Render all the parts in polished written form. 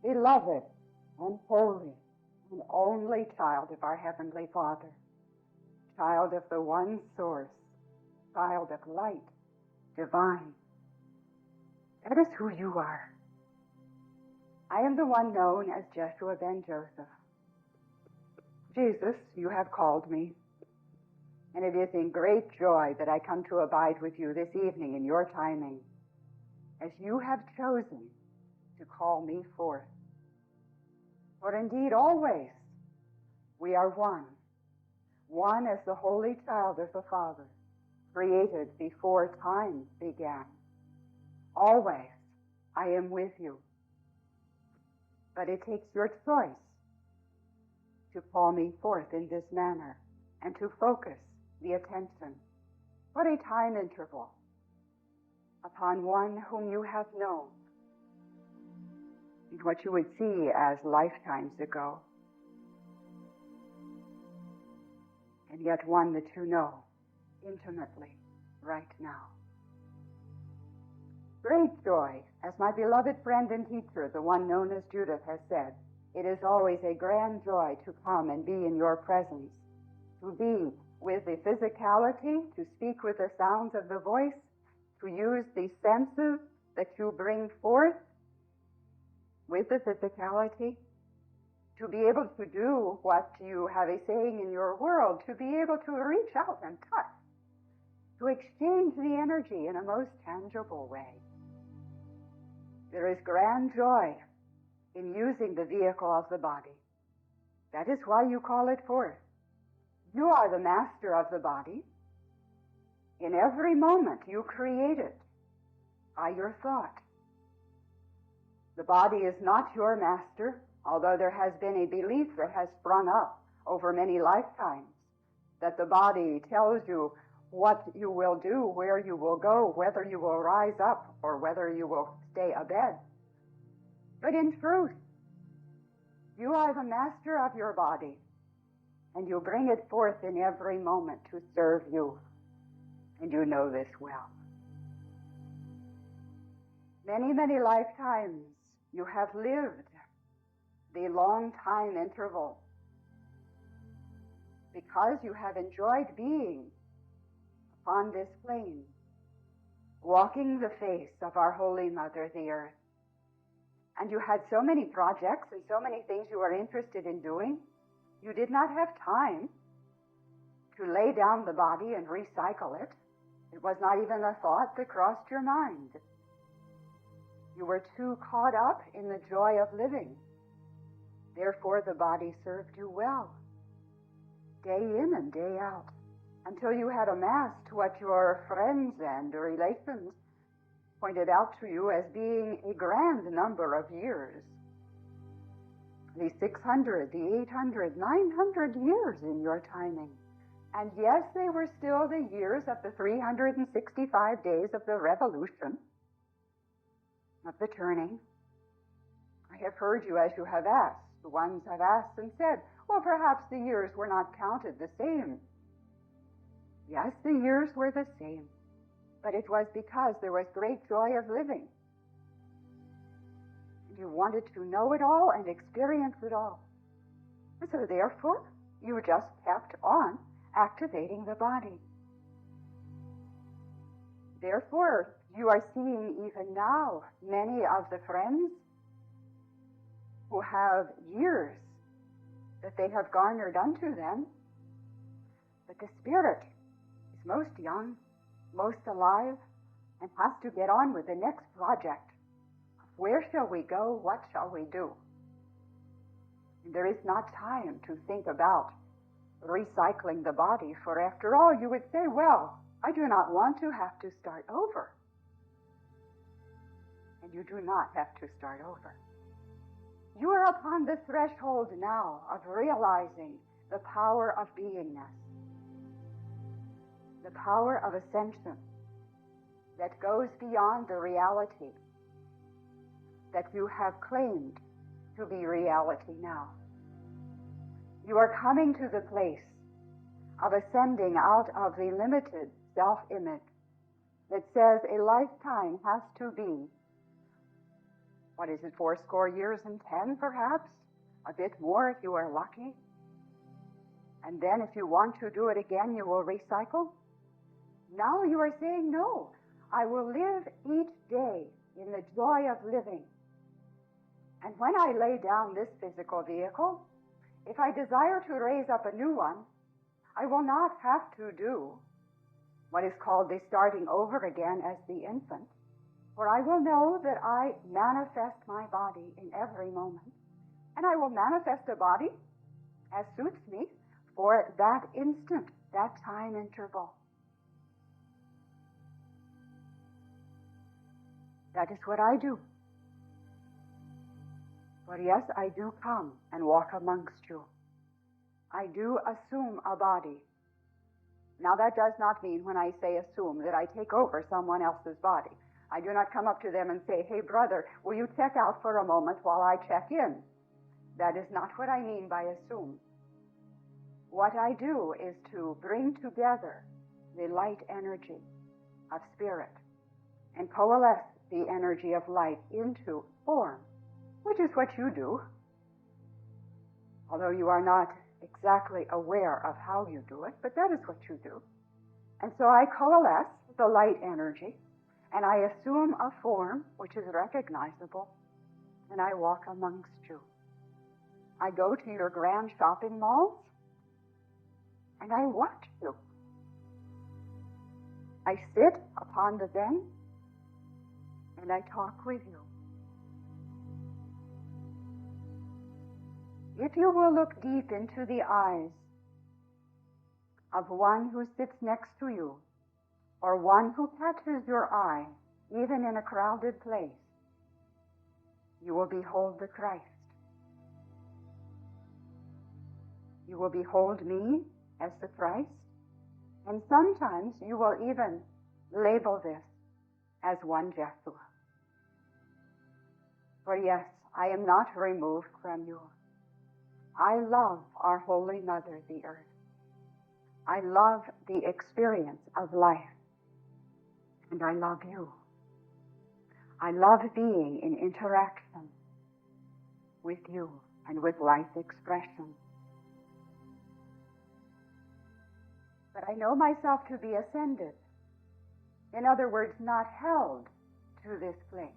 beloved and holy and only child of our Heavenly Father, child of the one source, child of light, divine. That is who you are. I am the one known as Jeshua ben Joseph. Jesus, you have called me, and it is in great joy that I come to abide with you this evening in your timing, as you have chosen to call me forth. For indeed, always we are one as the holy child of the Father, created before time began. Always I am with you. But it takes your choice to call me forth in this manner and to focus the attention for a time interval upon one whom you have known in what you would see as lifetimes ago, and yet one that you know intimately right now. Great joy, as my beloved friend and teacher, the one known as Judith, has said, it is always a grand joy to come and be in your presence, to be with the physicality, to speak with the sounds of the voice, to use the senses that you bring forth with the physicality, to be able to do what you have a saying in your world, to be able to reach out and touch, to exchange the energy in a most tangible way. There is grand joy in using the vehicle of the body. That is why you call it forth. You are the master of the body. In every moment you create it by your thought. The body is not your master, although there has been a belief that has sprung up over many lifetimes that the body tells you what you will do, where you will go, whether you will rise up or whether you will stay abed. But in truth, you are the master of your body, and you bring it forth in every moment to serve you, and you know this well. Many, many lifetimes you have lived the long time interval because you have enjoyed being upon this plane, walking the face of our Holy Mother, the Earth. And you had so many projects and so many things you were interested in doing, you did not have time to lay down the body and recycle it. It was not even a thought that crossed your mind. You were too caught up in the joy of living. Therefore, the body served you well, day in and day out, until you had amassed what your friends and relations pointed out to you as being a grand number of years. The 600, the 800, 900 years in your timing. And yes, they were still the years of the 365 days of the revolution, of the turning. I have heard you as you have asked. The ones have asked and said, well, perhaps the years were not counted the same. Yes, the years were the same, but it was because there was great joy of living. You wanted to know it all and experience it all. And so therefore, you just kept on activating the body. Therefore, you are seeing even now many of the friends who have years that they have garnered unto them, but the spirit is most young, most alive, and has to get on with the next project. Where shall we go? What shall we do? And there is not time to think about recycling the body, for after all, you would say, well, I do not want to have to start over. And you do not have to start over. You are upon the threshold now of realizing the power of beingness, the power of ascension that goes beyond the reality that you have claimed to be reality now. You are coming to the place of ascending out of the limited self-image that says a lifetime has to be what is it, 80 years and 10 perhaps? A bit more if you are lucky. And then if you want to do it again, you will recycle. Now you are saying, no, I will live each day in the joy of living. And when I lay down this physical vehicle, if I desire to raise up a new one, I will not have to do what is called the starting over again as the infant, for I will know that I manifest my body in every moment, and I will manifest a body as suits me for that instant, that time interval. That is what I do. For yes, I do come and walk amongst you. I do assume a body. Now that does not mean when I say assume that I take over someone else's body. I do not come up to them and say, hey brother, will you check out for a moment while I check in? That is not what I mean by assume. What I do is to bring together the light energy of spirit and coalesce the energy of light into form, which is what you do, although you are not exactly aware of how you do it, but that is what you do. And so I coalesce the light energy, and I assume a form which is recognizable, and I walk amongst you. I go to your grand shopping malls, and I watch you. I sit upon the bench, and I talk with you. If you will look deep into the eyes of one who sits next to you, or one who catches your eye, even in a crowded place, you will behold the Christ. You will behold me as the Christ, and sometimes you will even label this as one Jeshua. For yes, I am not removed from you. I love our Holy Mother, the Earth. I love the experience of life. And I love you. I love being in interaction with you and with life expression. But I know myself to be ascended. In other words, not held to this place.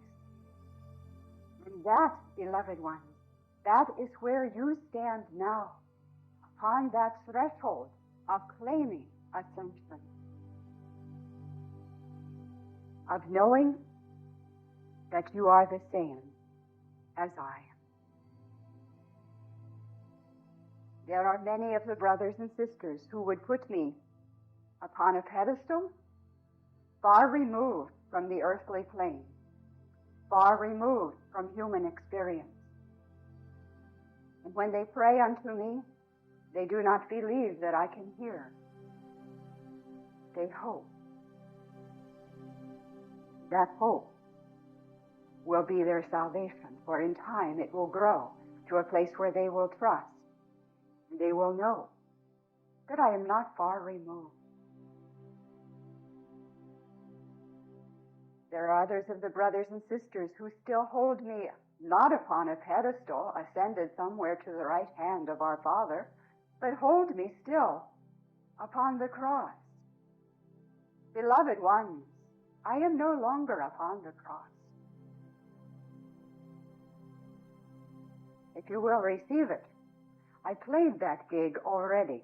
And that, beloved ones, that is where you stand now, upon that threshold of claiming ascension, of knowing that you are the same as I am. There are many of the brothers and sisters who would put me upon a pedestal far removed from the earthly plane, far removed from human experience. And when they pray unto me, they do not believe that I can hear. They hope. That hope will be their salvation, for in time it will grow to a place where they will trust. And they will know that I am not far removed. There are others of the brothers and sisters who still hold me not upon a pedestal, ascended somewhere to the right hand of our Father, but hold me still upon the cross. Beloved ones, I am no longer upon the cross. If you will receive it, I played that gig already.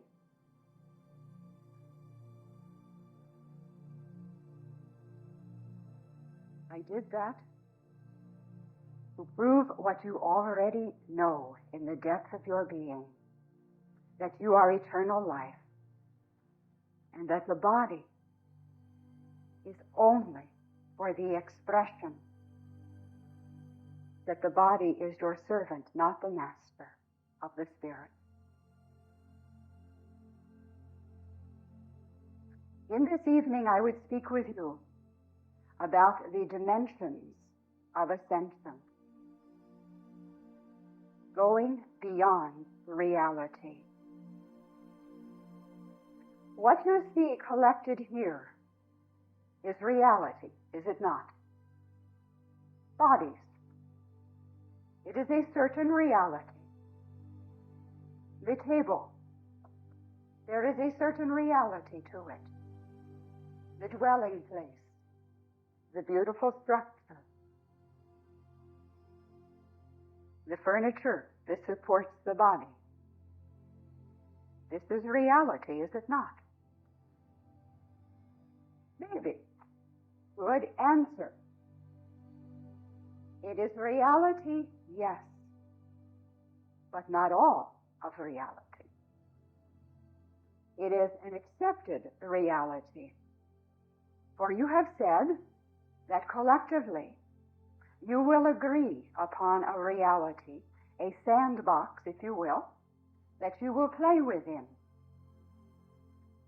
I did that to prove what you already know in the depth of your being, that you are eternal life, and that the body is only for the expression, that the body is your servant, not the master of the Spirit. In this evening, I would speak with you about the dimensions of ascension, going beyond reality. What you see collected here is reality, is it not? Bodies, It is a certain reality. The table, there is a certain reality to it. The dwelling place, the beautiful structure, the furniture that supports the body. This is reality, is it not? Maybe. Good answer. It is reality, yes, but not all of reality. It is an accepted reality. For you have said that collectively you will agree upon a reality, a sandbox, if you will, that you will play within.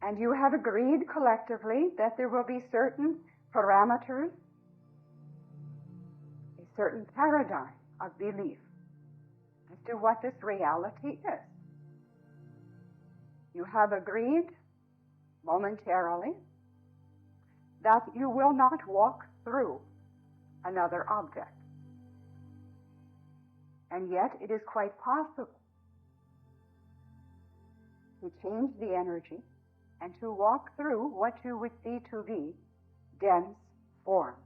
And you have agreed collectively that there will be certain parameters, a certain paradigm of belief as to what this reality is. You have agreed momentarily that you will not walk through another object. And yet it is quite possible to change the energy and to walk through what you would see to be dense form,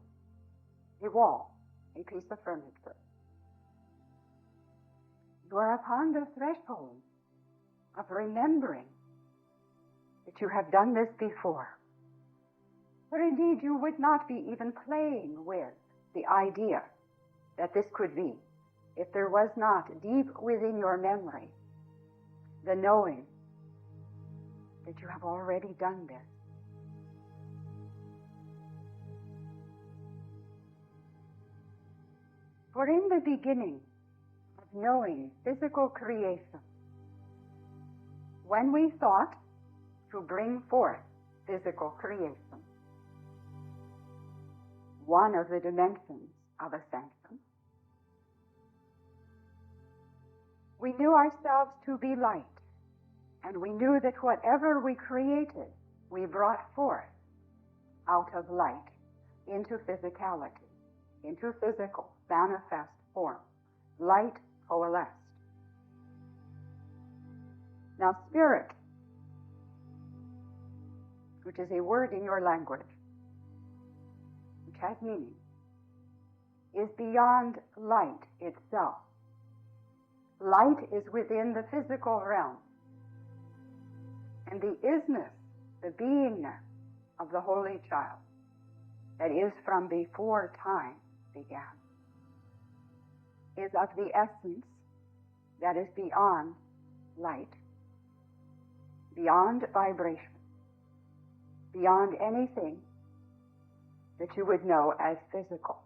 a wall, a piece of furniture. You are upon the threshold of remembering that you have done this before. But indeed, you would not be even playing with the idea that this could be if there was not deep within your memory the knowing that you have already done this. For in the beginning of knowing physical creation, when we thought to bring forth physical creation, one of the dimensions of ascension, we knew ourselves to be light, and we knew that whatever we created, we brought forth out of light into physicality, into physical, manifest form. Light coalesced. Now, spirit, which is a word in your language, which has meaning, is beyond light itself. Light is within the physical realm. And the isness, the beingness of the Holy Child, that is from before time began, is of the essence that is beyond light, beyond vibration, beyond anything that you would know as physical.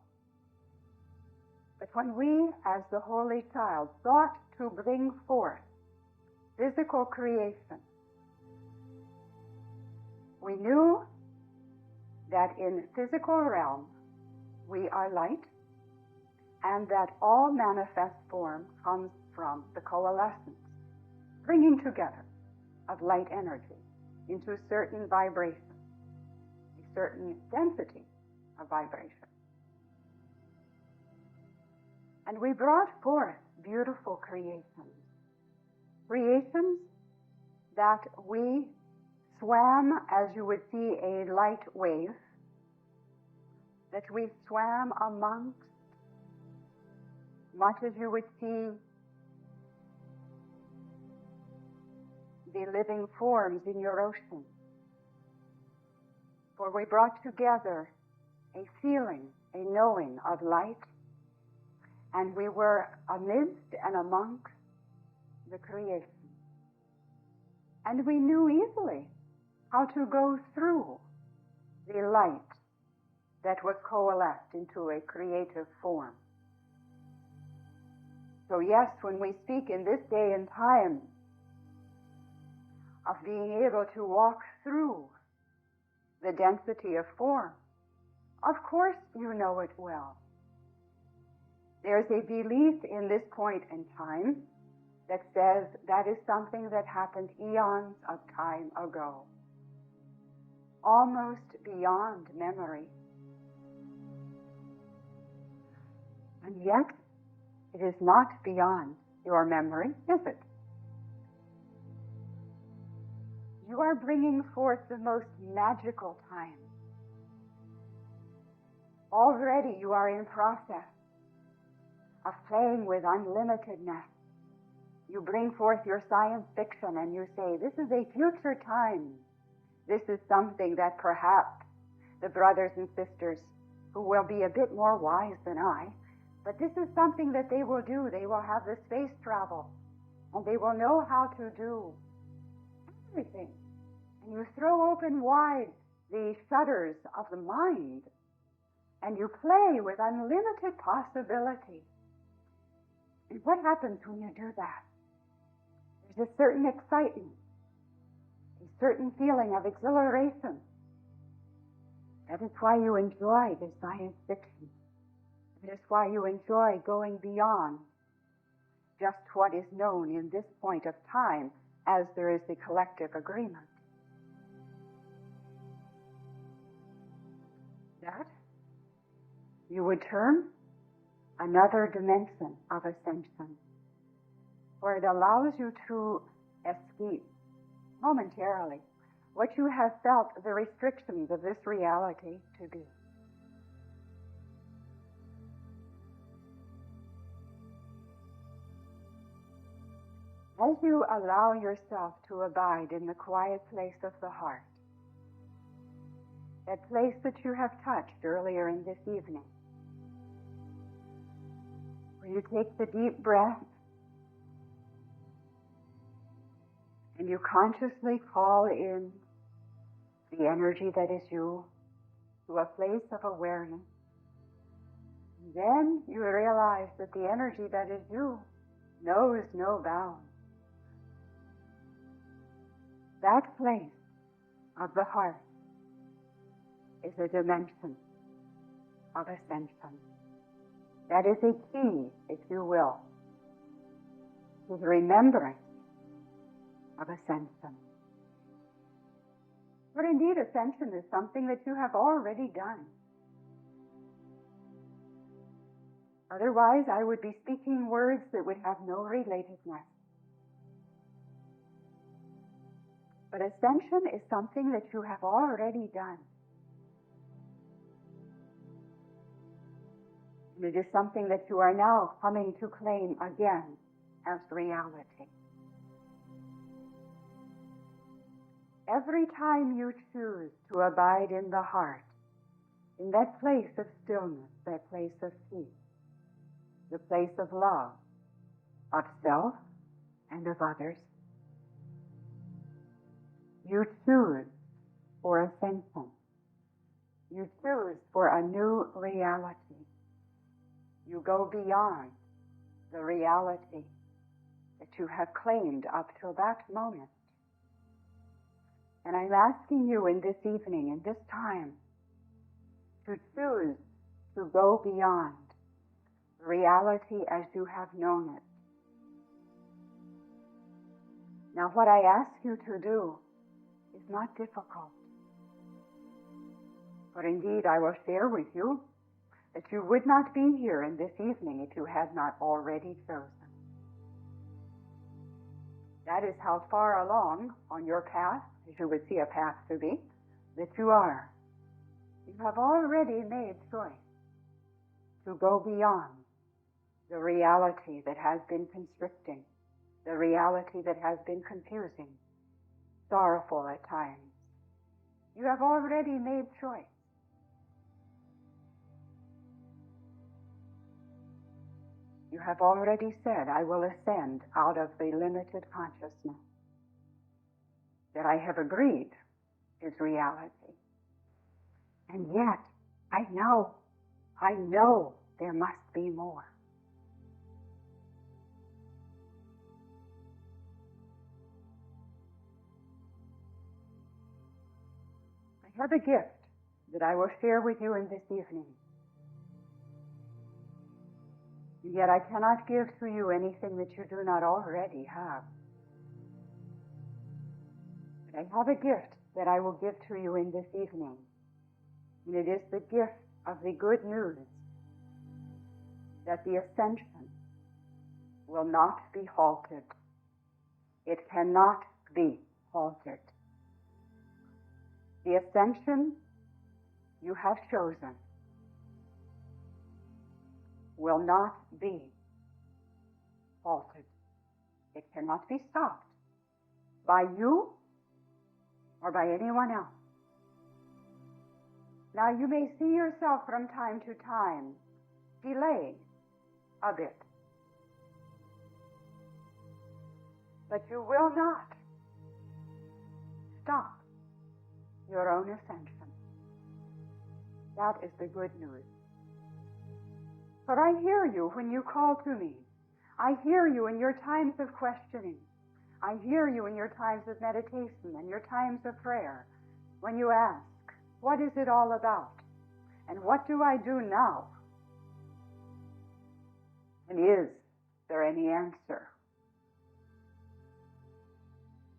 But when we, as the Holy Child, thought to bring forth physical creation, we knew that in physical realm we are light, and that all manifest form comes from the coalescence, bringing together of light energy into certain vibration, a certain density of vibration. And we brought forth beautiful creations, creations that we swam, as you would see a light wave, that we swam amongst, much as you would see the living forms in your ocean. For we brought together a feeling, a knowing of light, and we were amidst and amongst the creation. And we knew easily how to go through the light that was coalesced into a creative form. So yes, when we speak in this day and time of being able to walk through the density of form, of course you know it well. There's a belief in this point in time that says that is something that happened eons of time ago, almost beyond memory. And yet, It is not beyond your memory, is it? You are bringing forth the most magical time. Already you are in process of playing with unlimitedness. You bring forth your science fiction and you say, this is a future time. This is something that perhaps the brothers and sisters who will be a bit more wise than I, but this is something that they will do. They will have the space travel and they will know how to do everything. And you throw open wide the shutters of the mind and you play with unlimited possibility. And what happens when you do that? There's a certain excitement, a certain feeling of exhilaration. That is why you enjoy the science fiction. That is why you enjoy going beyond just what is known in this point of time as there is the collective agreement. That you would term another dimension of ascension, where it allows you to escape momentarily what you have felt the restrictions of this reality to be. As you allow yourself to abide in the quiet place of the heart, that place that you have touched earlier in this evening, where you take the deep breath and you consciously call in the energy that is you to a place of awareness. And then you realize that the energy that is you knows no bounds. That place of the heart is a dimension of ascension. That is a key, if you will, to the remembrance of ascension. But indeed, ascension is something that you have already done. Otherwise, I would be speaking words that would have no relatedness. But ascension is something that you have already done. And it is something that you are now coming to claim again as reality. Every time you choose to abide in the heart, in that place of stillness, that place of peace, the place of love, of self and of others, you choose for ascension. You choose for a new reality. You go beyond the reality that you have claimed up till that moment. And I'm asking you in this evening, in this time, to choose to go beyond reality as you have known it. Now, what I ask you to do is not difficult. But indeed, I will share with you that you would not be here in this evening if you had not already chosen. That is how far along on your path, as you would see a path to be, that you are. You have already made choice to go beyond the reality that has been constricting, the reality that has been confusing, sorrowful at times. You have already made choice. You have already said, I will ascend out of the limited consciousness that I have agreed is reality. And yet, I know there must be more. I have a gift that I will share with you in this evening. Yet I cannot give to you anything that you do not already have. But I have a gift that I will give to you in this evening. And it is the gift of the good news that the ascension will not be halted. It cannot be halted. The ascension you have chosen will not be halted. It cannot be stopped by you or by anyone else. Now you may see yourself from time to time delaying a bit, but you will not stop your own ascension. That is the good news. For I hear you when you call to me. I hear you in your times of questioning. I hear you in your times of meditation and your times of prayer, when you ask, what is it all about? And what do I do now? And is there any answer?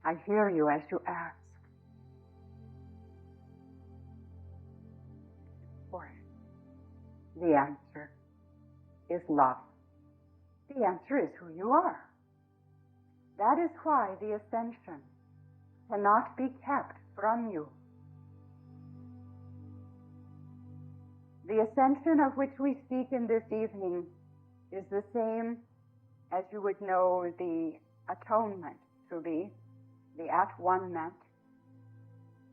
I hear you as you ask. For the answer is love. The answer is who you are. That is why the ascension cannot be kept from you. The ascension of which we speak in this evening is the same as you would know the atonement to be, the at-one-ment.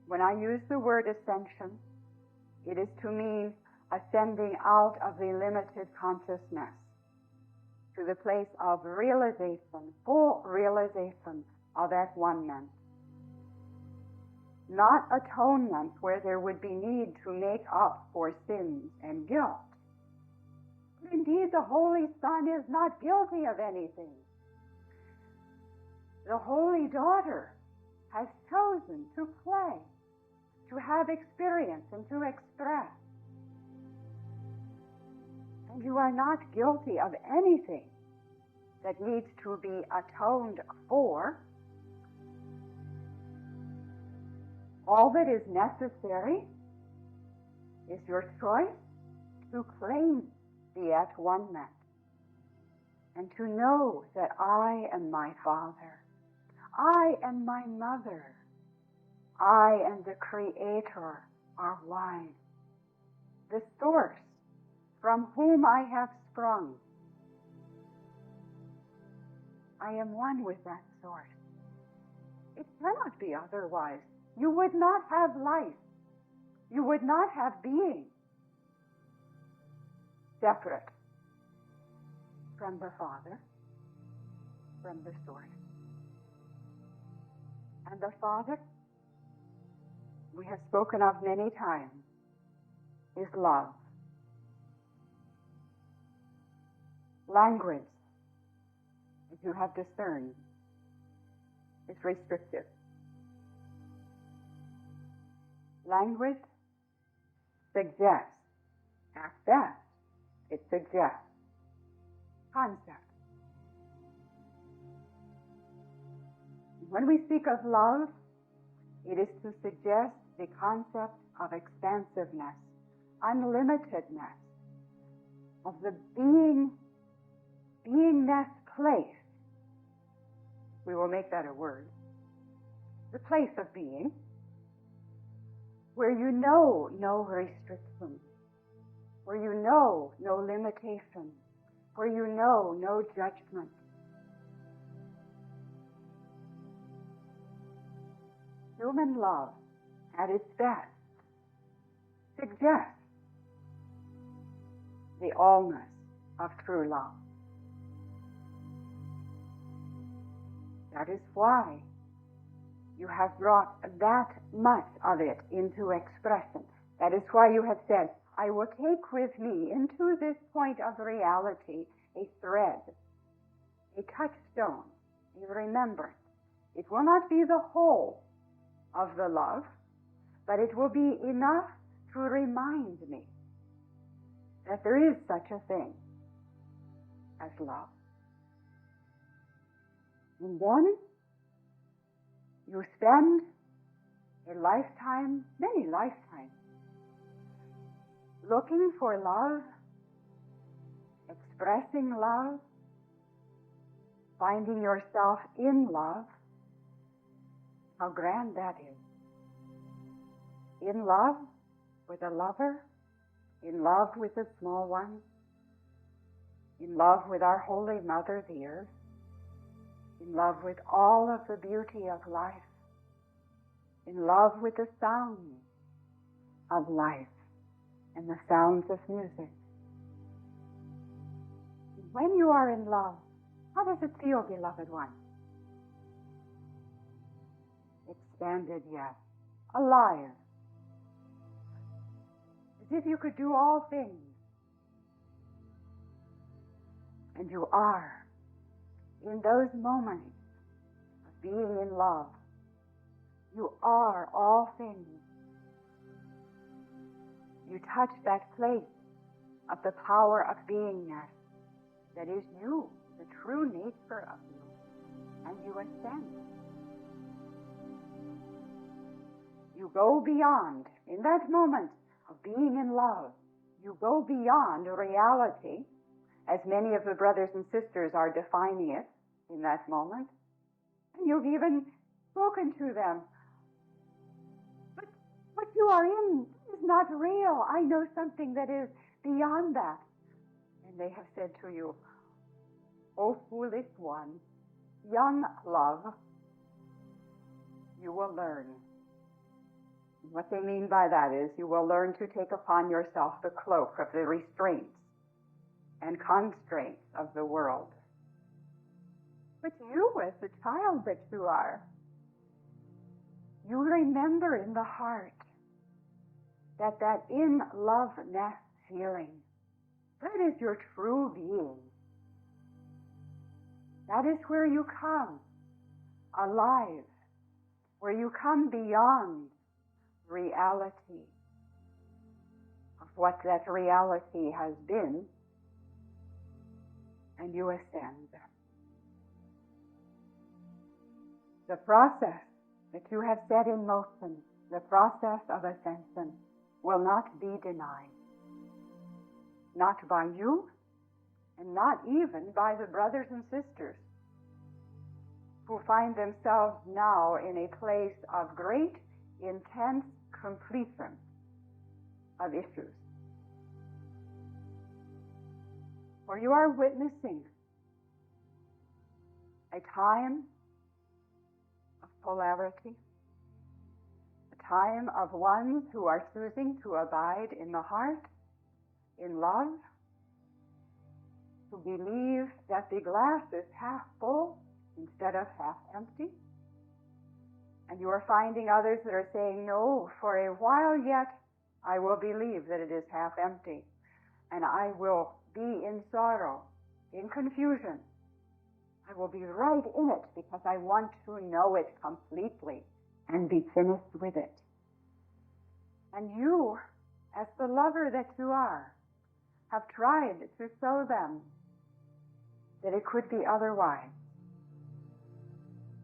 When I use the word ascension, it is to mean ascending out of the limited consciousness to the place of realization, full realization of at-one-ment. Not atonement where there would be need to make up for sins and guilt. Indeed, the Holy Son is not guilty of anything. The Holy Daughter has chosen to play, to have experience and to express. And you are not guilty of anything that needs to be atoned for. All that is necessary is your choice to claim the at-one-ment and to know that I and my Father, I and my Mother, I and the Creator are one. The source from whom I have sprung, I am one with that source. It cannot be otherwise. You would not have life. You would not have being separate from the Father, from the source. And the Father, we have spoken of many times, is love. Language, as you have discerned, is restrictive. Language suggests, at best, it suggests concept. When we speak of love, it is to suggest the concept of expansiveness, unlimitedness, of the beingness place. We will make that a word. The place of being, where you know no restrictions, where you know no limitation, where you know no judgment. Human love, at its best, suggests the allness of true love. That is why you have brought that much of it into expression. That is why you have said, I will take with me into this point of reality a thread, a touchstone, a remembrance. It will not be the whole of the love, but it will be enough to remind me that there is such a thing as love. And then you spend a lifetime, many lifetimes, looking for love, expressing love, finding yourself in love. How grand that is. In love with a lover, in love with the small one, in love with our Holy Mother, the earth, in love with all of the beauty of life, in love with the sounds of life and the sounds of music. When you are in love, how does it feel, beloved one? Expanded, yes. Alive. As if you could do all things. And you are. In those moments of being in love, you are all things. You touch that place of the power of beingness that is you, the true nature of you, and you ascend. You go beyond, in that moment of being in love, you go beyond reality, as many of the brothers and sisters are defining it in that moment. And you've even spoken to them. But what you are in is not real. I know something that is beyond that. And they have said to you, "O foolish one, young love, you will learn." And what they mean by that is you will learn to take upon yourself the cloak of the restraints and constraints of the world. But you, as the child that you are, you remember in the heart that in-loveness feeling, that is your true being. That is where you come alive, where you come beyond reality of what that reality has been, and you ascend. The process that you have set in motion, the process of ascension, will not be denied. Not by you, and not even by the brothers and sisters who find themselves now in a place of great, intense completion of issues. For you are witnessing a time of polarity, a time of ones who are choosing to abide in the heart, in love, to believe that the glass is half full instead of half empty. And you are finding others that are saying, "No, for a while yet I will believe that it is half empty, and I will be in sorrow, in confusion. I will be right in it because I want to know it completely and be finished with it." And you, as the lover that you are, have tried to show them that it could be otherwise.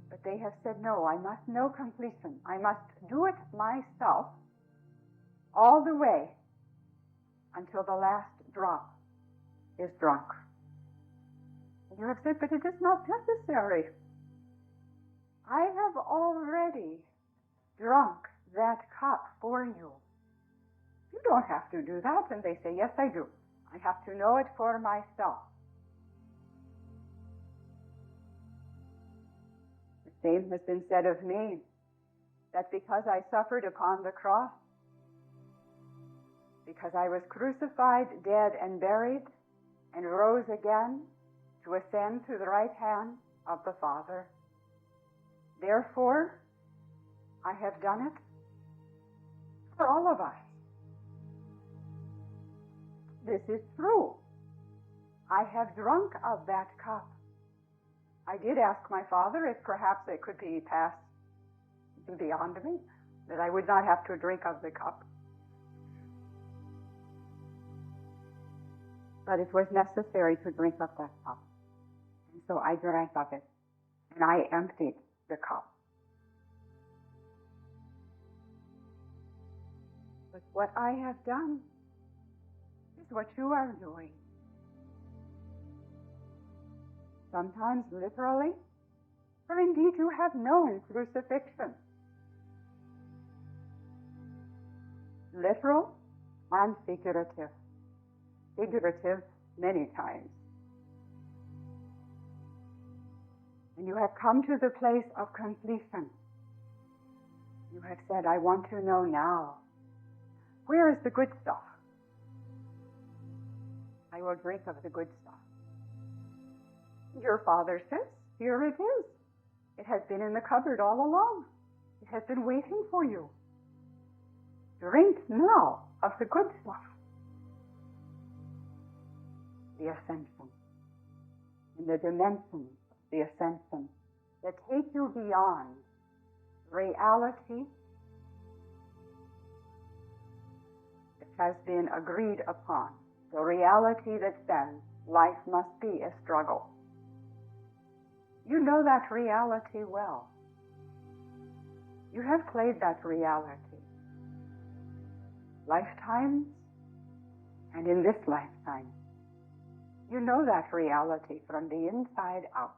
But they have said, "No, I must know completion. I must do it myself all the way until the last drop is drunk." And you have said, "But it is not necessary. I have already drunk that cup for you. You don't have to do that." And they say, "Yes, I do. I have to know it for myself." The same has been said of me, that because I suffered upon the cross, because I was crucified, dead, and buried, and rose again to ascend to the right hand of the Father, therefore I have done it for all of us. This is true. I have drunk of that cup. I did ask my Father if perhaps it could be passed beyond me, that I would not have to drink of the cup. But it was necessary to drink of that cup. And so I drank of it, and I emptied the cup. But what I have done is what you are doing. sometimes literally, for indeed you have known crucifixion. Literal and figurative. Figurative many times. And you have come to the place of completion. You have said, I want to know now. Where is the good stuff? I will drink of the good stuff. Your Father says, here it is. It has been in the cupboard all along. It has been waiting for you. Drink now of the good stuff. The Ascension. In the dimensions of the Ascension that take you beyond reality that has been agreed upon. The reality that says life must be a struggle. You know that reality well. You have played that reality. Lifetimes and in this lifetime. You know that reality from the inside out.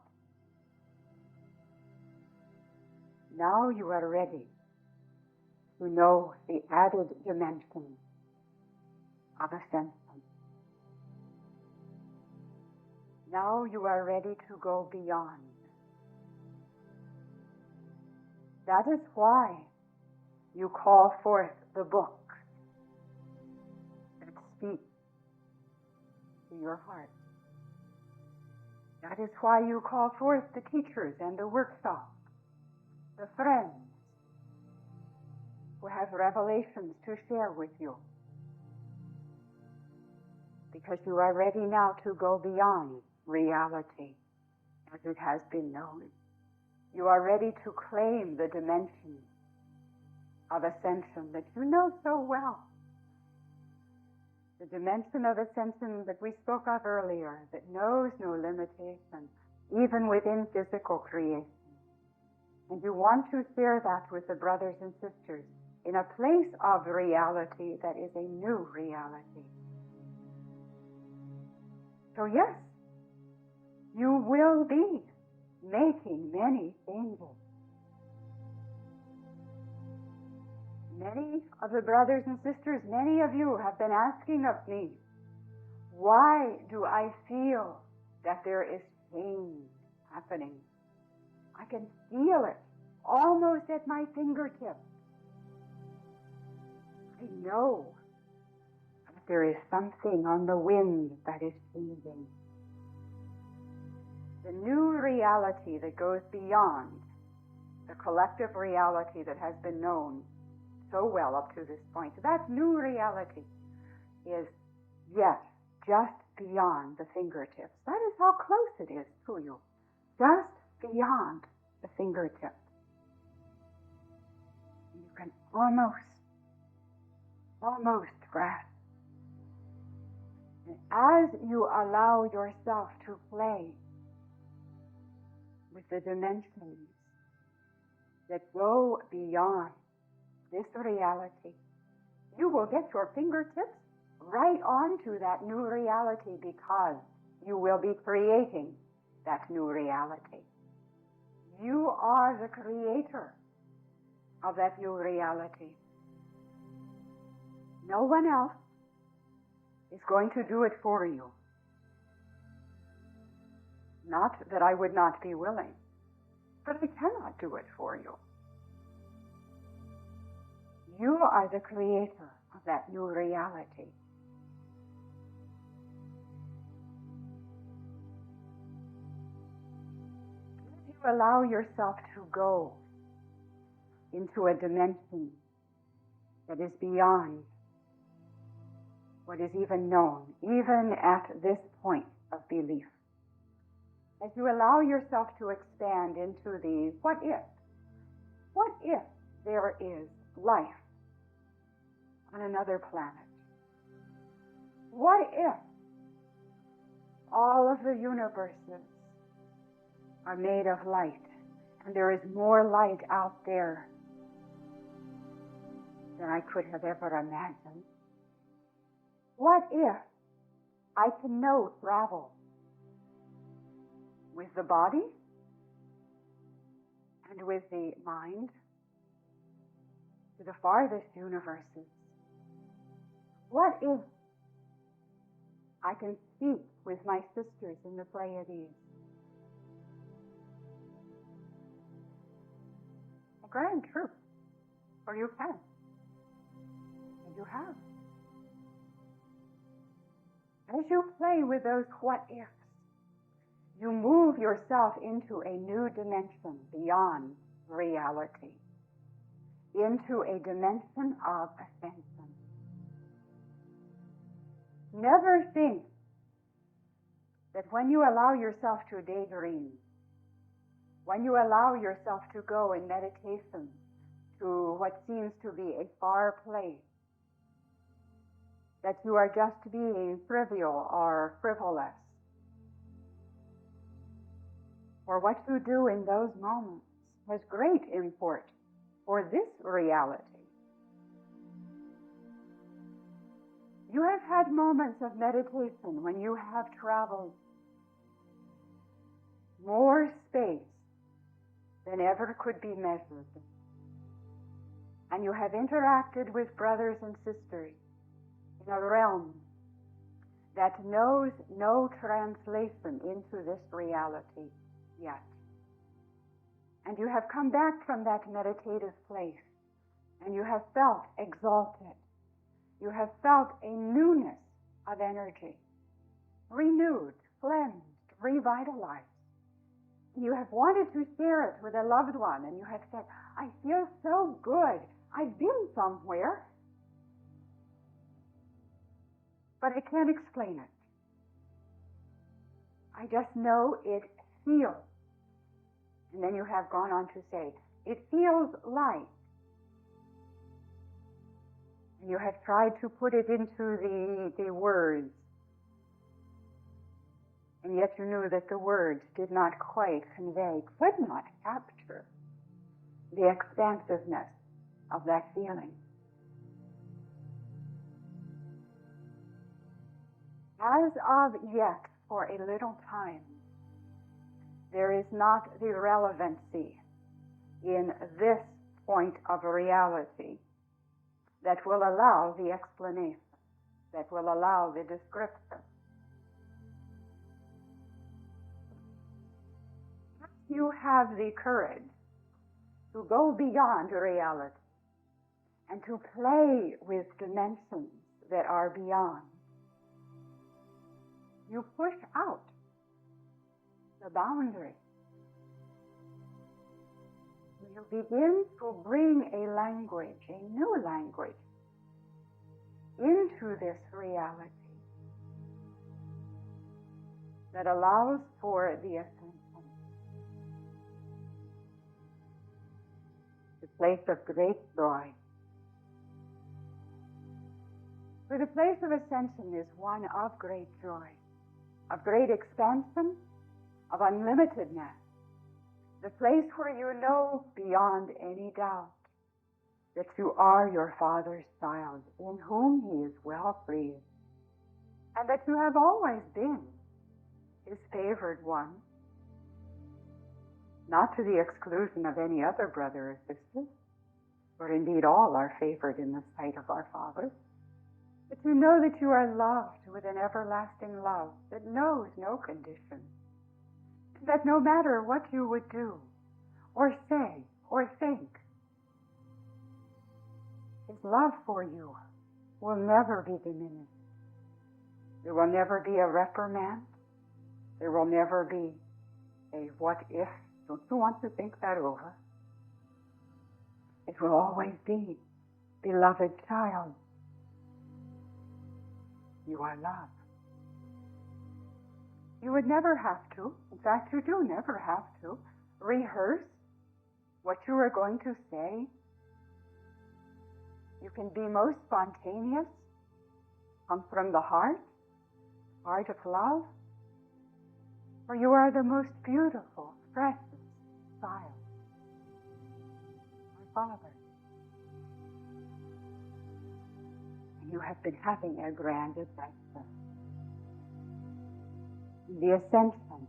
Now you are ready to know the added dimension of Ascension. Now you are ready to go beyond. That is why you call forth the books that speak to your heart. That is why you call forth the teachers and the workshops, the friends who have revelations to share with you. Because you are ready now to go beyond reality as it has been known. You are ready to claim the dimension of Ascension that you know so well. The dimension of Ascension that we spoke of earlier, that knows no limitation, even within physical creation. And you want to share that with the brothers and sisters in a place of reality that is a new reality. So yes, you will be making many changes. Many of the brothers and sisters, many of you have been asking of me, why do I feel that there is change happening? I can feel it almost at my fingertips. I know that there is something on the wind that is changing. The new reality that goes beyond the collective reality that has been known so well up to this point. That new reality is yet just beyond the fingertips. That is how close it is to you. Just beyond the fingertips. You can almost grasp. And as you allow yourself to play with the dimensions that go beyond this reality, you will get your fingertips right onto that new reality because you will be creating that new reality. You are the creator of that new reality. No one else is going to do it for you. Not that I would not be willing, but I cannot do it for you. You are the creator of that new reality. As you allow yourself to go into a dimension that is beyond what is even known, even at this point of belief, as you allow yourself to expand into the what if there is life on another planet? What if all of the universes are made of light and there is more light out there than I could have ever imagined? What if I can know travel? with the body and with the mind to the farthest universes. What if I can speak with my sisters in the Pleiades? A grand truth, for you can, and you have. As you play with those what ifs, you move yourself into a new dimension beyond reality, into a dimension of ascension. Never think that when you allow yourself to daydream, when you allow yourself to go in meditation to what seems to be a far place, that you are just being trivial or frivolous. For what you do in those moments has great import for this reality. You have had moments of meditation when you have traveled more space than ever could be measured. And you have interacted with brothers and sisters in a realm that knows no translation into this reality yet. And you have come back from that meditative place, and you have felt exalted. You have felt a newness of energy, renewed, cleansed, revitalized. You have wanted to share it with a loved one, and you have said, I feel so good. I've been somewhere, but I can't explain it. I just know it feels. And then you have gone on to say, it feels like. And you have tried to put it into the words. And yet you knew that the words did not quite convey, could not capture the expansiveness of that feeling. As of yet, for a little time, there is not the relevancy in this point of reality that will allow the explanation, that will allow the description. You have the courage to go beyond reality and to play with dimensions that are beyond. You push out the boundary. You begin to bring a language, a new language, into this reality that allows for the ascension. The place of great joy. For the place of ascension is one of great joy, of great expansion, of unlimitedness. The place where you know beyond any doubt that you are your Father's child, in whom He is well pleased, and that you have always been His favored one, not to the exclusion of any other brother or sister, for indeed all are favored in the sight of our Father, but you know that you are loved with an everlasting love that knows no condition, that no matter what you would do, or say, or think, His love for you will never be diminished. There will never be a reprimand. There will never be a what if. Don't you want to think that over? It will always be, beloved child, you are loved. You would never have to, in fact you do never have to, rehearse what you are going to say. You can be most spontaneous, come from the heart of love, for you are the most beautiful, precious child, our Father. And you have been having a grand adventure. The ascension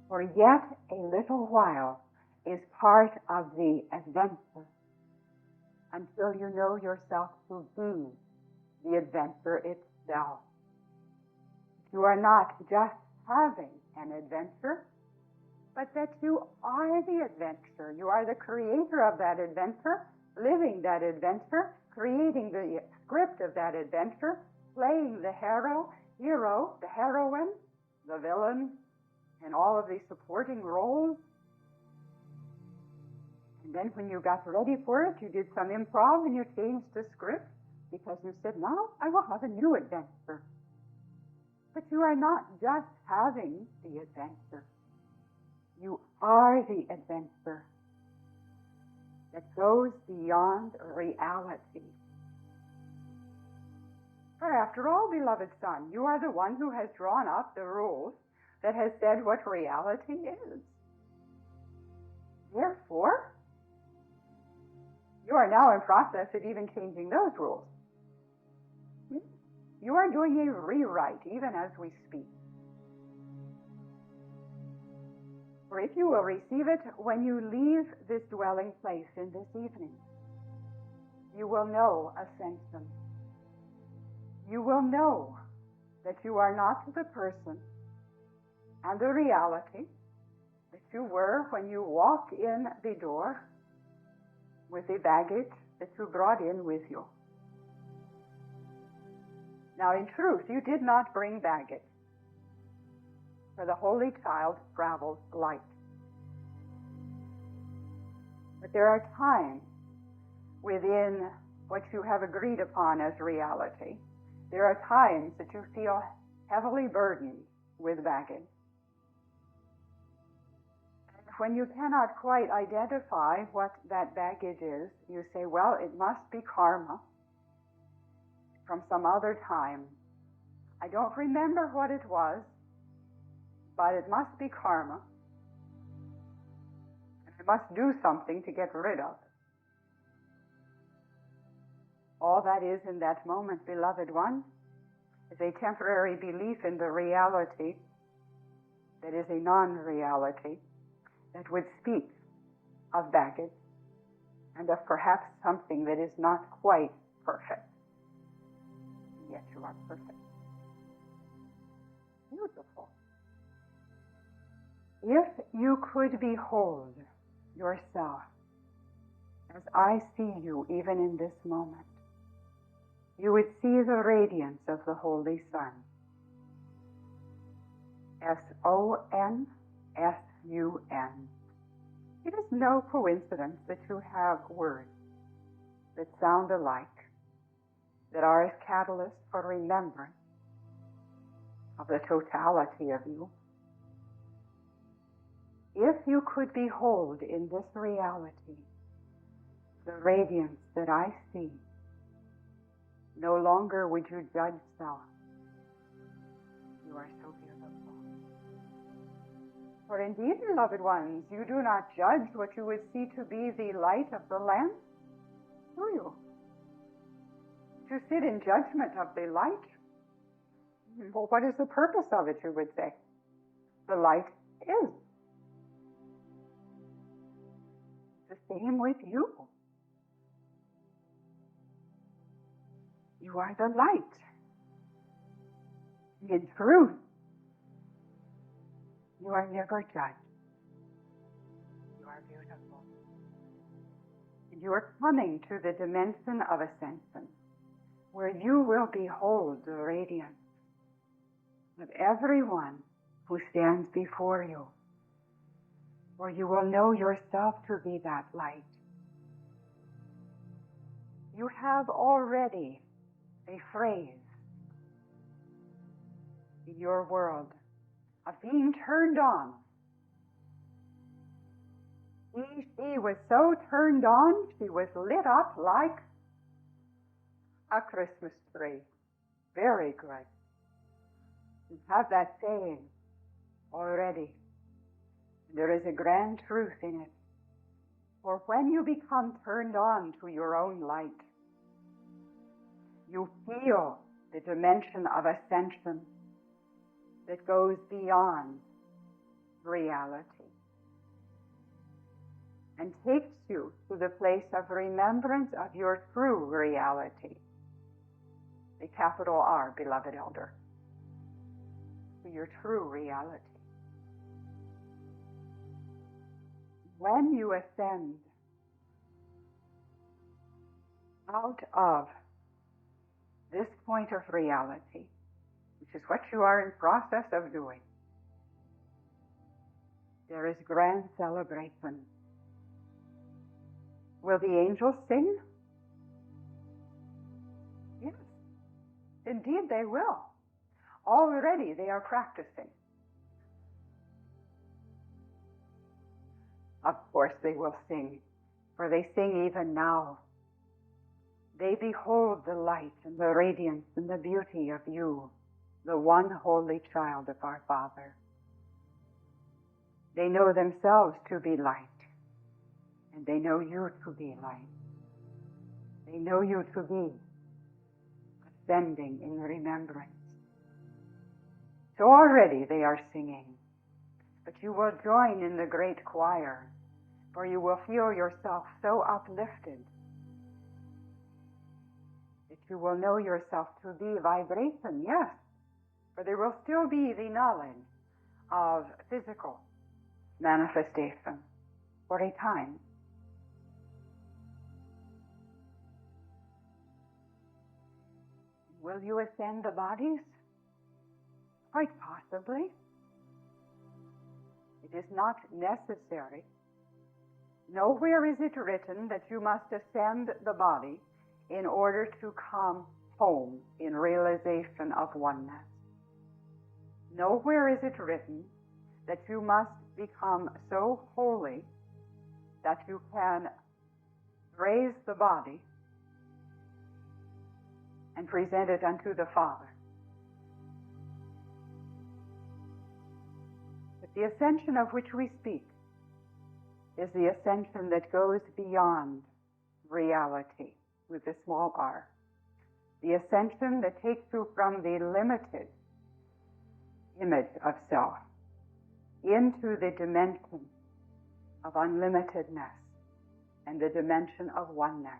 For yet a little while is part of the adventure until you know yourself to be the adventure itself. You are not just having an adventure, but that you are the adventure. You are the creator of that adventure, living that adventure, creating the script of that adventure, playing the hero, the heroine, the villain, and all of the supporting roles. And then when you got ready for it, you did some improv and you changed the script because you said, now I will have a new adventure. But you are not just having the adventure. You are the adventure that goes beyond reality. For after all, beloved son, you are the one who has drawn up the rules that has said what reality is. Therefore, you are now in process of even changing those rules. You are doing a rewrite even as we speak. For if you will receive it when you leave this dwelling place in this evening, you will know Ascension. You will know that you are not the person and the reality that you were when you walked in the door with the baggage that you brought in with you. Now, in truth, you did not bring baggage, for the Holy Child travels light. But there are times within what you have agreed upon as reality, there are times that you feel heavily burdened with baggage. And when you cannot quite identify what that baggage is, you say, well, it must be karma from some other time. I don't remember what it was, but it must be karma. And I must do something to get rid of it. All that is in that moment, beloved one, is a temporary belief in the reality that is a non-reality that would speak of baggage and of perhaps something that is not quite perfect. Yet you are perfect. Beautiful. If you could behold yourself as I see you even in this moment, you would see the radiance of the Holy Sun. S-O-N-S-U-N. It is no coincidence that you have words that sound alike, that are as catalysts for remembrance of the totality of you. If you could behold in this reality the radiance that I see, no longer would you judge self. You are so beautiful. For indeed, beloved ones, you do not judge what you would see to be the light of the lamp, do you? To sit in judgment of the light? Well, what is the purpose of it, you would say? The light is. The same with you. You are the light. In truth, you are never judged. You are beautiful. And you are coming to the dimension of ascension, where you will behold the radiance of everyone who stands before you, where you will know yourself to be that light. You have already a phrase in your world of being turned on. She was so turned on, she was lit up like a Christmas tree. Very good. You have that saying already. There is a grand truth in it. For when you become turned on to your own light, you feel the dimension of ascension that goes beyond reality and takes you to the place of remembrance of your true reality. The capital R, beloved elder. To your true reality. When you ascend out of this point of reality, which is what you are in process of doing, there is grand celebration. Will the angels sing? Yes, indeed they will. Already they are practicing. Of course they will sing, for they sing even now. They behold the light and the radiance and the beauty of you, the one holy child of our Father. They know themselves to be light, and they know you to be light. They know you to be ascending in remembrance. So already they are singing, but you will join in the great choir, for you will feel yourself so uplifted that you will know yourself to be vibration, yes, for there will still be the knowledge of physical manifestation for a time. Will you ascend the bodies? Quite possibly. It is not necessary. Nowhere is it written that you must ascend the body in order to come home in realization of oneness. Nowhere is it written that you must become so holy that you can raise the body and present it unto the Father. But the ascension of which we speak is the ascension that goes beyond reality with the small r. The ascension that takes you from the limited image of self into the dimension of unlimitedness and the dimension of oneness.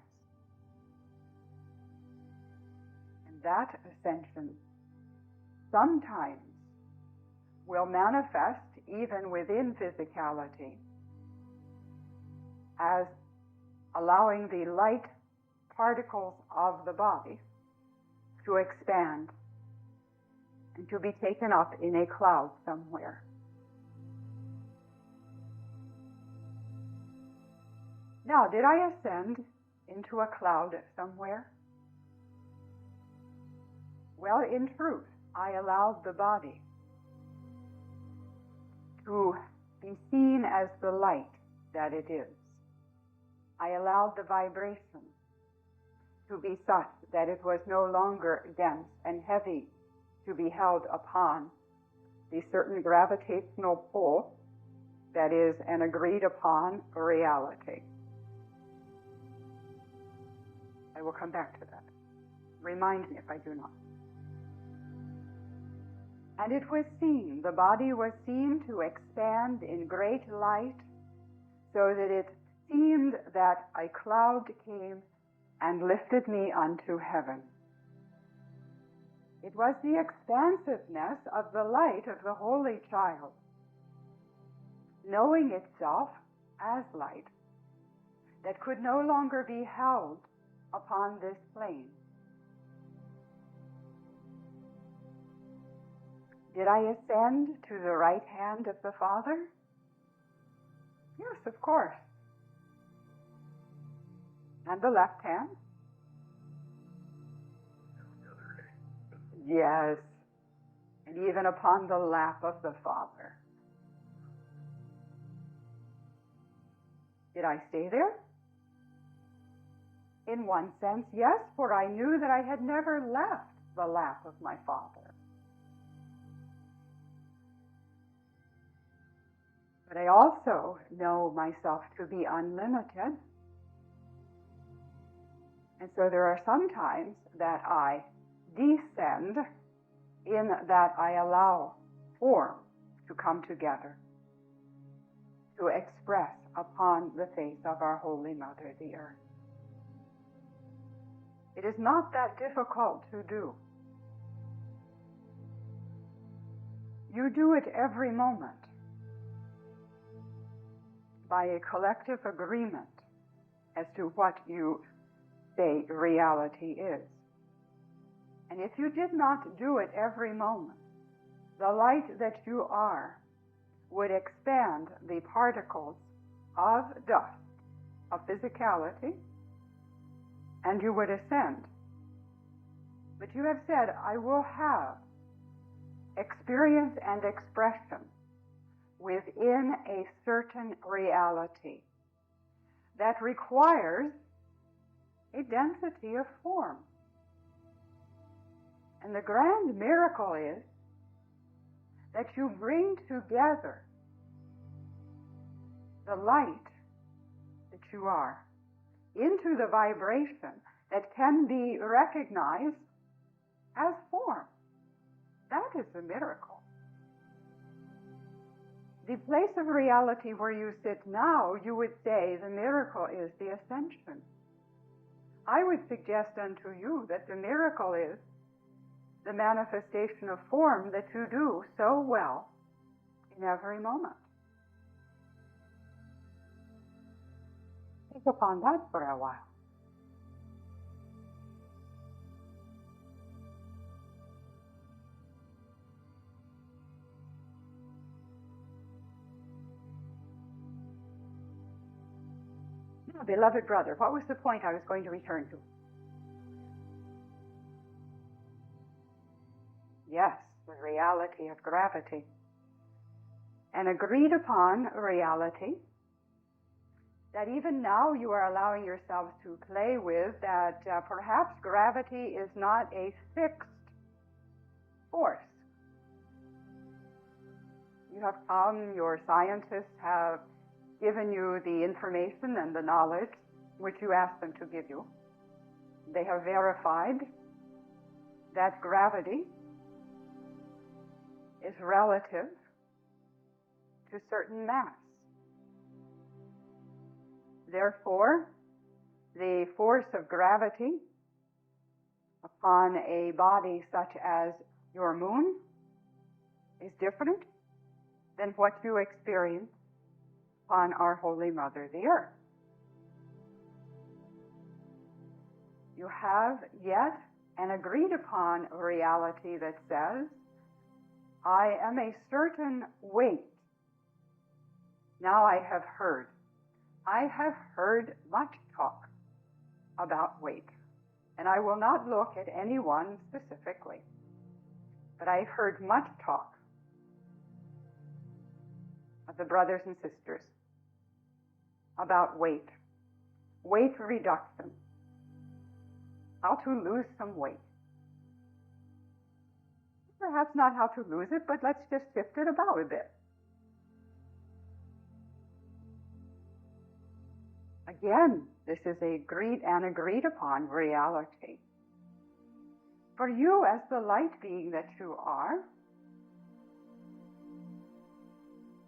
And that ascension sometimes will manifest even within physicality as allowing the light particles of the body to expand and to be taken up in a cloud somewhere. Now, did I ascend into a cloud somewhere? Well, in truth, I allowed the body to be seen as the light that it is. I allowed the vibration to be such that it was no longer dense and heavy to be held upon the certain gravitational pull that is an agreed upon reality. I will come back to that. Remind me if I do not. And it was seen, the body was seen to expand in great light, so that it seemed that a cloud came and lifted me unto heaven. It was the expansiveness of the light of the Holy Child, knowing itself as light, that could no longer be held upon this plane. Did I ascend to the right hand of the Father? Yes, of course. And the left hand? Yes. And even upon the lap of the Father. Did I stay there? In one sense, yes, for I knew that I had never left the lap of my Father. But I also know myself to be unlimited. And so there are some times that I descend in that I allow form to come together to express upon the face of our Holy Mother, the earth. It is not that difficult to do. You do it every moment by a collective agreement as to what you say reality is. And if you did not do it every moment, the light that you are would expand the particles of dust, of physicality, and you would ascend. But you have said, I will have experience and expression within a certain reality that requires a density of form. And the grand miracle is that you bring together the light that you are into the vibration that can be recognized as form. That is a miracle. The place of reality where you sit now, you would say the miracle is the Ascension. I would suggest unto you that the miracle is the manifestation of form that you do so well in every moment. Think upon that for a while. Now, beloved brother, what was the point I was going to return to? Yes, the reality of gravity. An agreed upon reality that even now you are allowing yourselves to play with, that perhaps gravity is not a fixed force. You have come, your scientists have given you the information and the knowledge which you asked them to give you. They have verified that gravity is relative to certain mass. Therefore, the force of gravity upon a body such as your moon is different than what you experience upon our Holy Mother, the earth. You have yet an agreed upon reality that says, I am a certain weight. Now I have heard much talk about weight. And I will not look at anyone specifically, but I've heard much talk of the brothers and sisters about weight reduction, how to lose some weight. Perhaps not how to lose it, but let's just shift it about a bit. Again, this is an agreed upon reality. For you, as the light being that you are,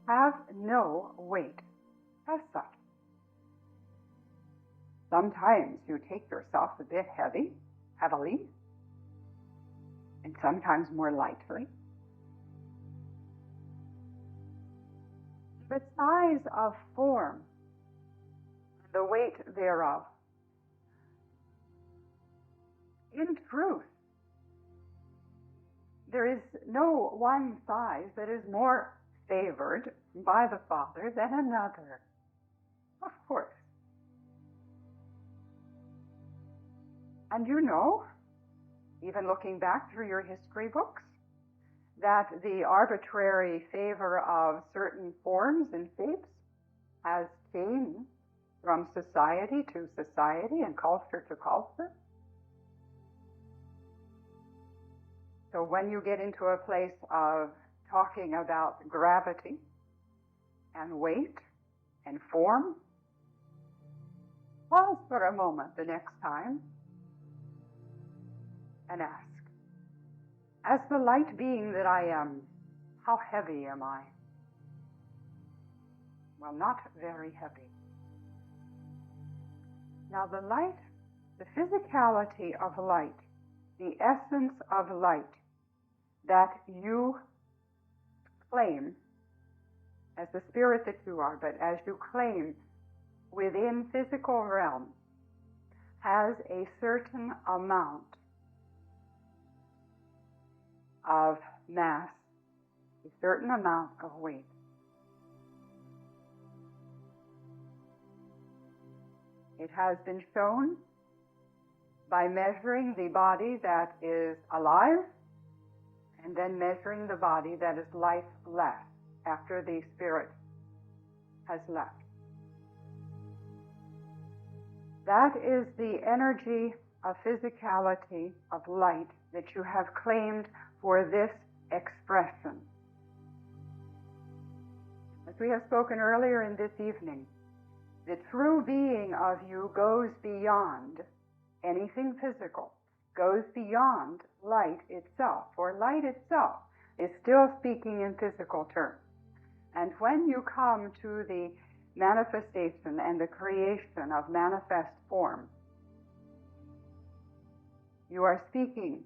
have no weight as such. Sometimes you take yourself a bit heavily, and sometimes more lightly. The size of form, the weight thereof, in truth, there is no one size that is more favored by the Father than another. Of course. And you know, even looking back through your history books, that the arbitrary favor of certain forms and shapes has changed from society to society and culture to culture. So when you get into a place of talking about gravity and weight and form, pause for a moment the next time and ask, as the light being that I am, how heavy am I? Well, not very heavy. Now the light, the physicality of light, the essence of light that you claim as the spirit that you are, but as you claim within physical realm, has a certain amount of mass, a certain amount of weight. It has been shown by measuring the body that is alive and then measuring the body that is lifeless after the spirit has left. That is the energy of physicality, of light, that you have claimed for this expression. As we have spoken earlier in this evening, the true being of you goes beyond anything physical, goes beyond light itself, for light itself is still speaking in physical terms. And when you come to the manifestation and the creation of manifest form, you are speaking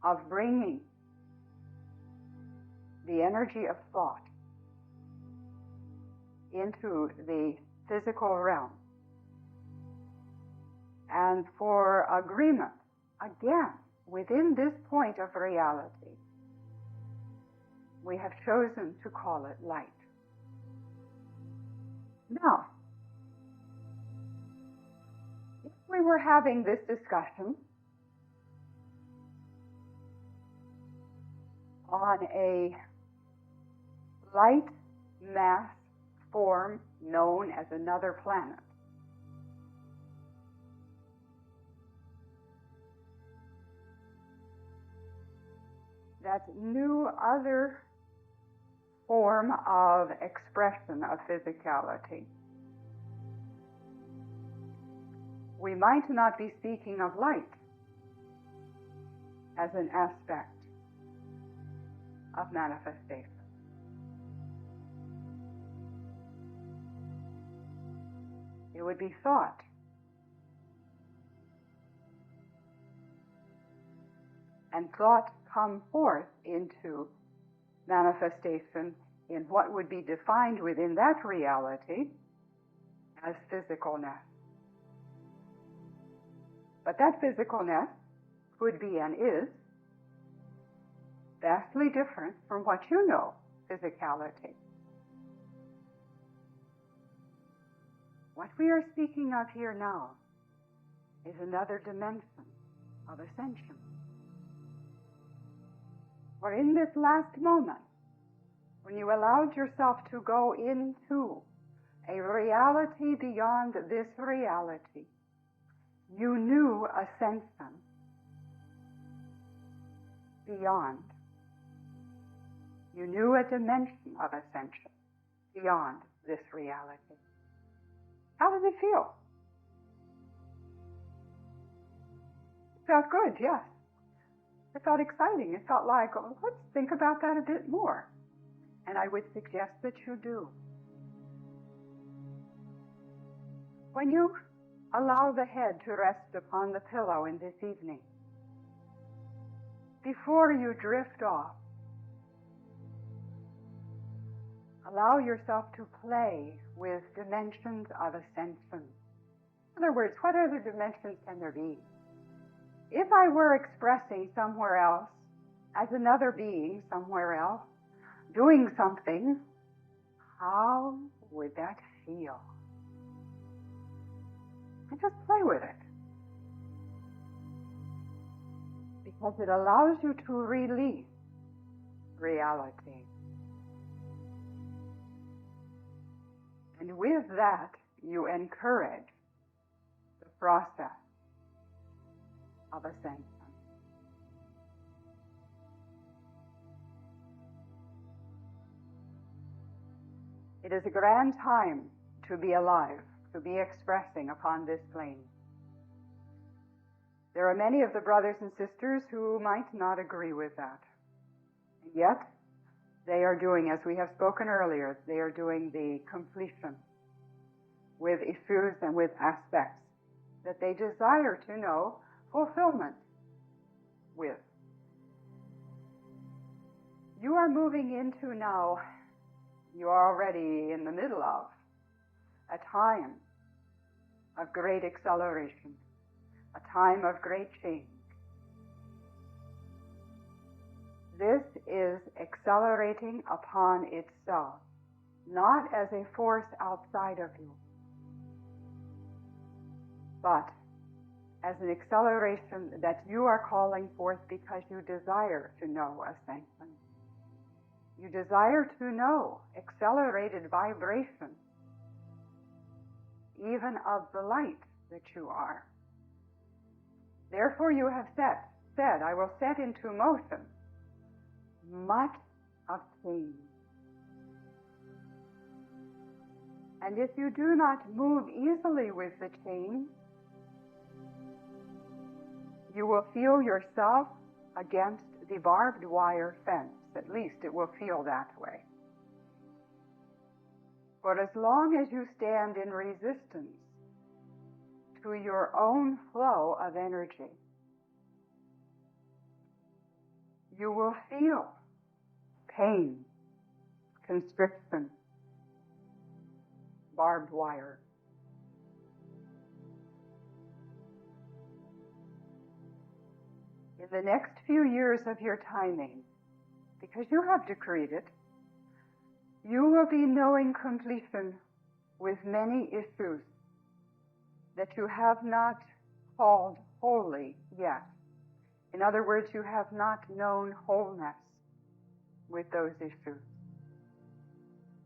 of bringing the energy of thought into the physical realm. And for agreement, again, within this point of reality, we have chosen to call it light. Now, if we were having this discussion on a light mass form known as another planet, that new other form of expression of physicality, we might not be speaking of light as an aspect of manifestation. It would be thought. And thought come forth into manifestation in what would be defined within that reality as physicalness. But that physicalness could be and is vastly different from what you know physicality. What we are speaking of here now is another dimension of ascension. For in this last moment, when you allowed yourself to go into a reality beyond this reality, you knew ascension beyond. You knew a dimension of ascension beyond this reality. How does it feel? It felt good, yes. It felt exciting. It felt like, oh, let's think about that a bit more. And I would suggest that you do. When you allow the head to rest upon the pillow in this evening, before you drift off, allow yourself to play with dimensions of ascension. In other words, what other dimensions can there be? If I were expressing somewhere else, as another being somewhere else, doing something, how would that feel? And just play with it. Because it allows you to release reality. And with that, you encourage the process of ascension. It is a grand time to be alive, to be expressing upon this plane. There are many of the brothers and sisters who might not agree with that. And yet, They are doing, as we have spoken earlier, they are doing the completion with issues and with aspects that they desire to know fulfillment with. You are moving into now, you are already in the middle of, a time of great acceleration, a time of great change. This is accelerating upon itself, not as a force outside of you, but as an acceleration that you are calling forth because you desire to know Ascension. You desire to know accelerated vibration, even of the light that you are. Therefore you have said, I will set into motion much of change. And if you do not move easily with the change, you will feel yourself against the barbed wire fence. At least it will feel that way. For as long as you stand in resistance to your own flow of energy, you will feel pain, constriction, barbed wire. In the next few years of your timing, because you have decreed it, you will be knowing completion with many issues that you have not called holy yet. In other words, you have not known wholeness with those issues.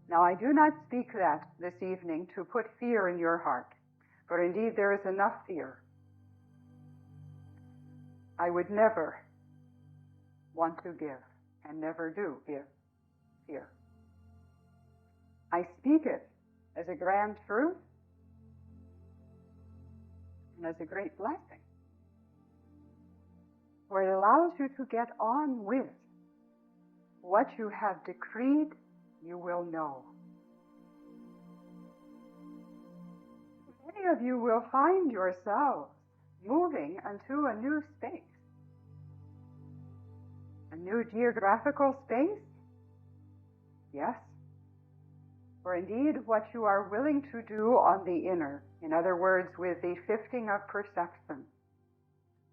Now, I do not speak that this evening to put fear in your heart, for indeed there is enough fear. I would never want to give, and never do give, fear. I speak it as a grand truth and as a great blessing, for it allows you to get on with what you have decreed you will know. Many of you will find yourselves moving into a new space, a new geographical space. Yes, for indeed what you are willing to do on the inner, in other words, with the shifting of perception,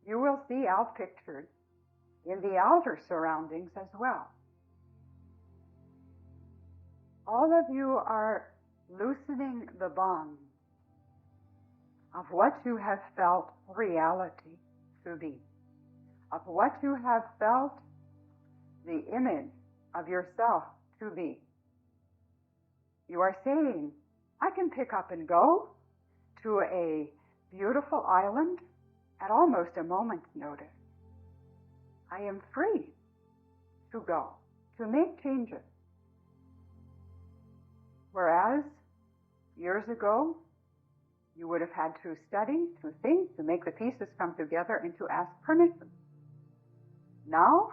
you will see outpictured in the outer surroundings as well. All of you are loosening the bonds of what you have felt reality to be, of what you have felt the image of yourself to be. You are saying, I can pick up and go to a beautiful island at almost a moment's notice. I am free to go, to make changes. Whereas years ago, you would have had to study, to think, to make the pieces come together, and to ask permission. Now,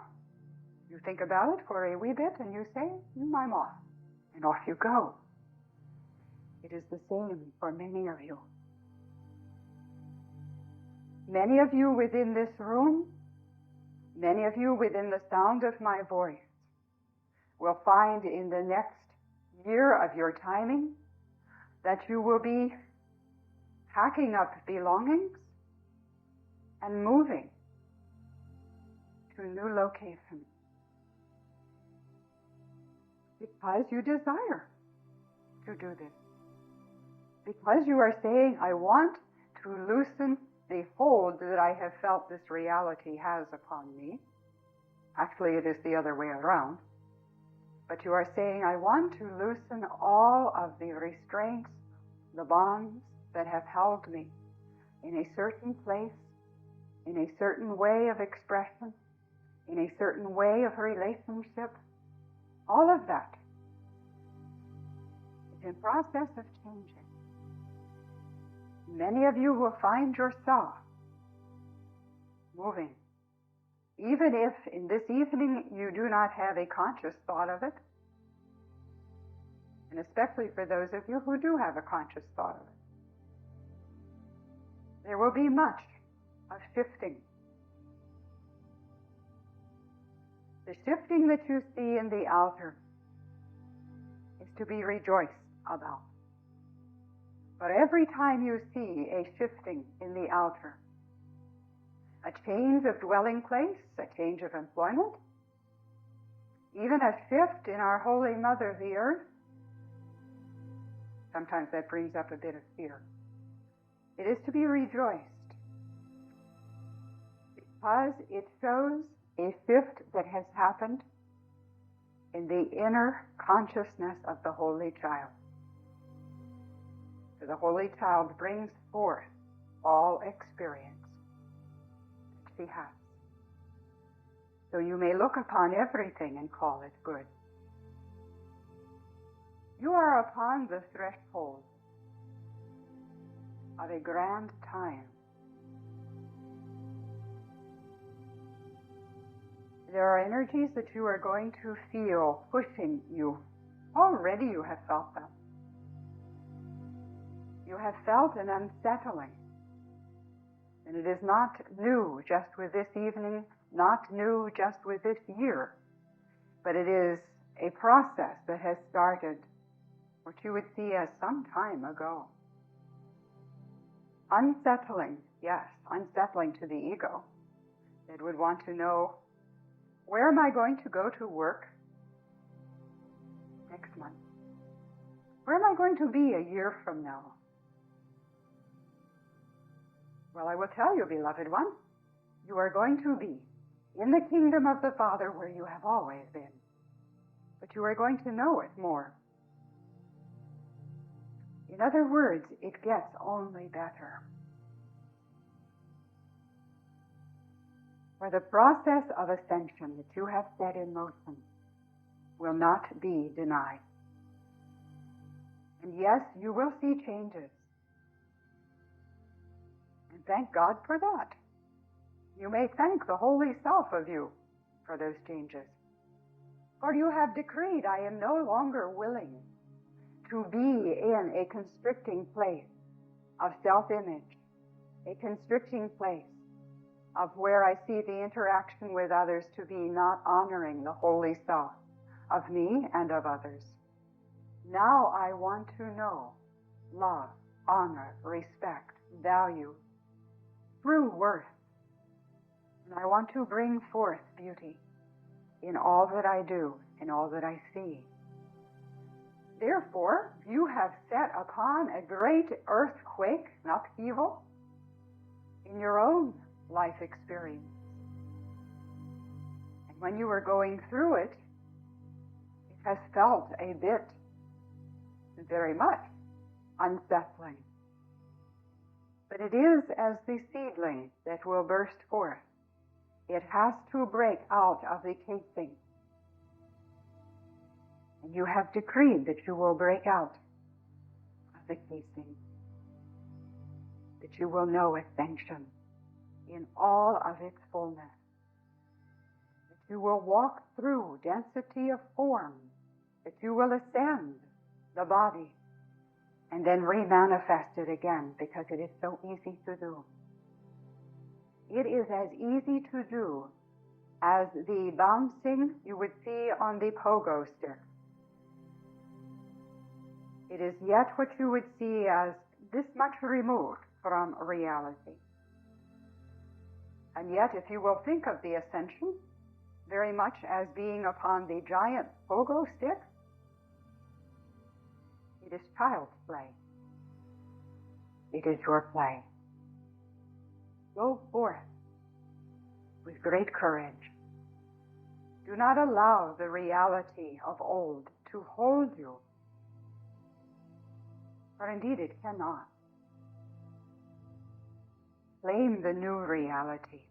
you think about it for a wee bit and you say, I'm off. And off you go. It is the same for many of you. Many of you within this room, many of you within the sound of my voice, will find in the next year of your timing that you will be packing up belongings and moving to new locations because you desire to do this. Because you are saying, I want to loosen the hold that I have felt this reality has upon me. Actually, it is the other way around. But you are saying, I want to loosen all of the restraints, the bonds that have held me in a certain place, in a certain way of expression, in a certain way of relationship. All of that is in process of changing. Many of you will find yourself moving even if in this evening you do not have a conscious thought of it, and especially for those of you who do have a conscious thought of it, there will be much of shifting. The shifting that you see in the outer is to be rejoiced about. But every time you see a shifting in the outer, a change of dwelling place, a change of employment, even a shift in our Holy Mother, the Earth, sometimes that brings up a bit of fear. It is to be rejoiced because it shows a shift that has happened in the inner consciousness of the Holy Child. For the Holy Child brings forth all experience that she has. So you may look upon everything and call it good. You are upon the threshold of a grand time. There are energies that you are going to feel pushing you. Already you have felt them. You have felt an unsettling. And it is not new just with this evening, not new just with this year, but it is a process that has started what you would see as some time ago. Unsettling, yes, unsettling to the ego that would want to know, where am I going to go to work next month? Where am I going to be a year from now? Well, I will tell you, beloved one, you are going to be in the kingdom of the Father where you have always been. But you are going to know it more. In other words, it gets only better. For the process of ascension that you have set in motion will not be denied. And yes, you will see changes. And thank God for that. You may thank the Holy Self of you for those changes. For you have decreed, I am no longer willing to be in a constricting place of self-image, a constricting place of where I see the interaction with others to be not honoring the Holy Self of me and of others. Now I want to know love, honor, respect, value, true worth. And I want to bring forth beauty in all that I do, in all that I see. Therefore, you have set upon a great earthquake, an upheaval, in your own life experience. And when you are going through it, it has felt a bit, very much, unsettling. But it is as the seedling that will burst forth. It has to break out of the casing. And you have decreed that you will break out of the casing, that you will know ascension in all of its fullness, that you will walk through density of form, that you will ascend the body and then remanifest it again, because it is so easy to do. It is as easy to do as the bouncing you would see on the pogo stick. It is yet what you would see as this much removed from reality. And yet, if you will think of the ascension very much as being upon the giant pogo stick, it is child's play. It is your play. Go forth with great courage. Do not allow the reality of old to hold you, for indeed it cannot. Claim the new reality.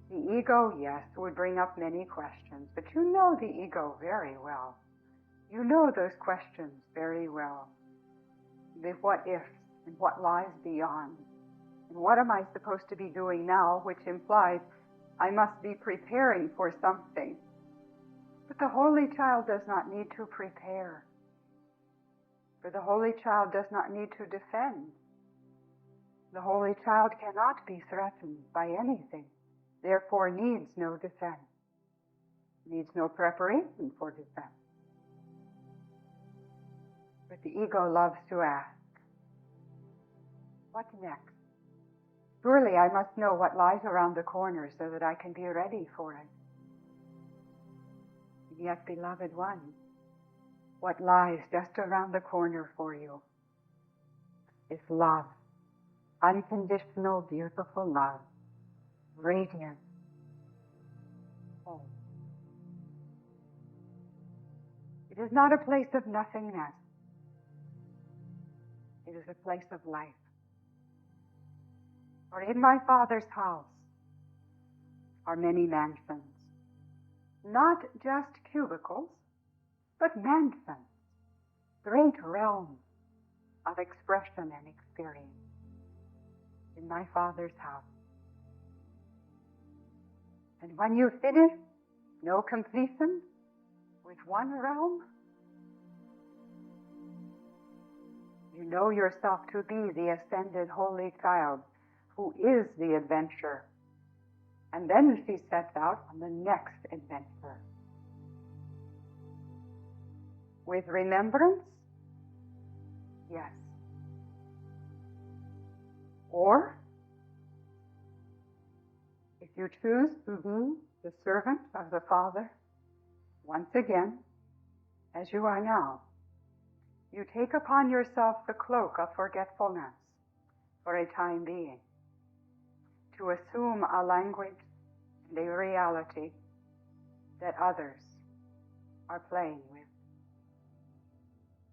The ego, yes, would bring up many questions, but you know the ego very well. You know those questions very well. The what ifs and what lies beyond, And what am I supposed to be doing now? Which implies I must be preparing for something. But the Holy Child does not need to prepare. For the Holy Child does not need to defend. The Holy Child cannot be threatened by anything, therefore needs no defense, needs no preparation for defense. But the ego loves to ask, what next? Surely I must know what lies around the corner so that I can be ready for it. And yet, beloved one, what lies just around the corner for you is love. Unconditional, beautiful love. Radiant. Home. It is not a place of nothingness. It is a place of life. For in my Father's house are many mansions. Not just cubicles, but mansions. Great realms of expression and experience. In my Father's house. And when you finish, no completion with one realm, you know yourself to be the ascended Holy Child who is the adventure. And then she sets out on the next adventure. With remembrance? Yes. Or, if you choose to be the servant of the Father, once again, as you are now, you take upon yourself the cloak of forgetfulness for a time being, to assume a language and a reality that others are playing with.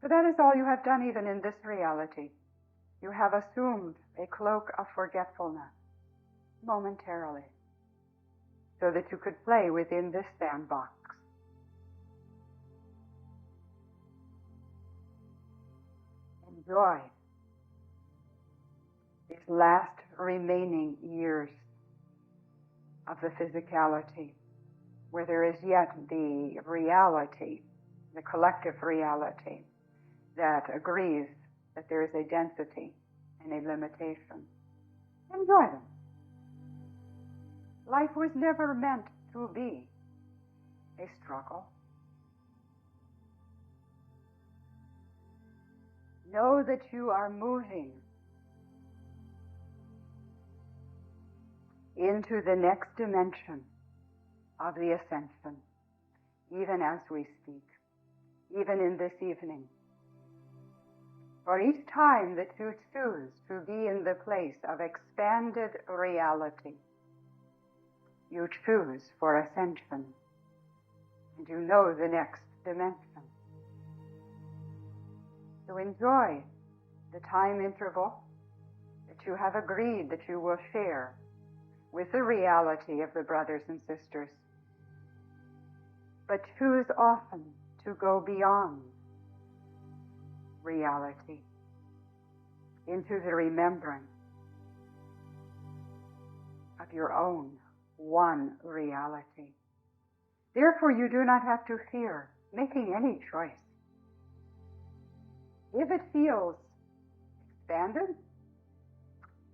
For that is all you have done even in this reality. You have assumed a cloak of forgetfulness momentarily so that you could play within this sandbox. Enjoy these last remaining years of the physicality, where there is yet the reality, the collective reality that agrees that there is a density and a limitation. Enjoy them. Life was never meant to be a struggle. Know that you are moving into the next dimension of the Ascension, even as we speak, even in this evening. For each time that you choose to be in the place of expanded reality, you choose for ascension, and you know the next dimension. So enjoy the time interval that you have agreed that you will share with the reality of the brothers and sisters. But choose often to go beyond reality into the remembrance of your own one reality. Therefore, you do not have to fear making any choice. If it feels expanded,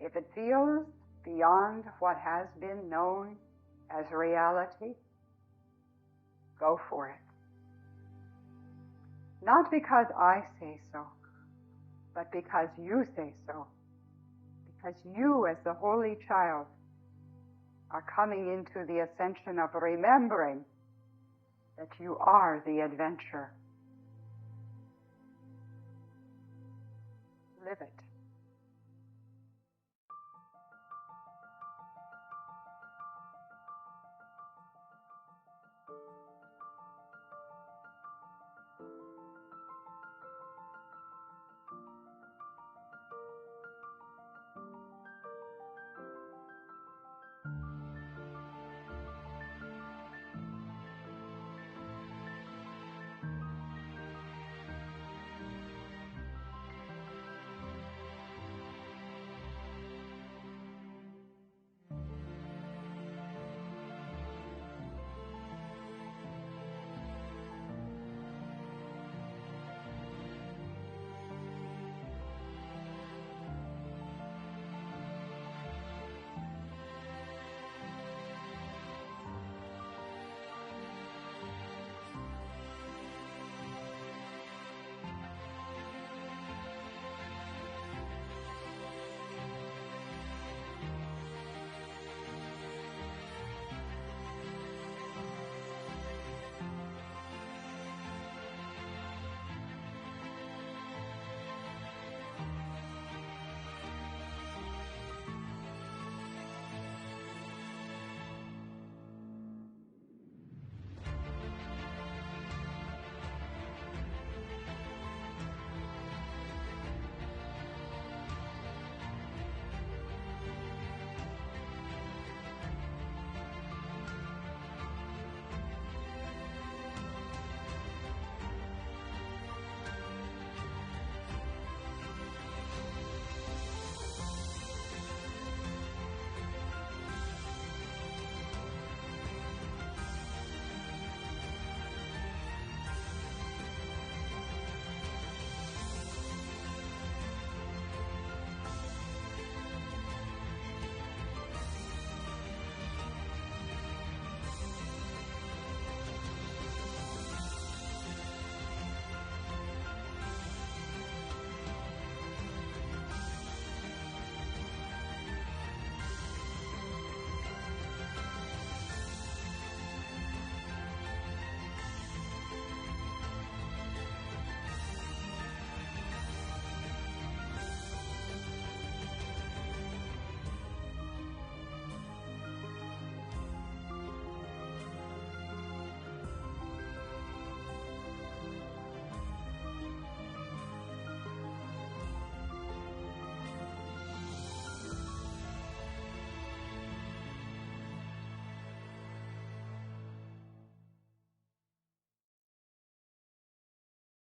if it feels beyond what has been known as reality, go for it. Not because I say so, but because you say so. Because you, as the Holy Child, are coming into the ascension of remembering that you are the adventure. Live it.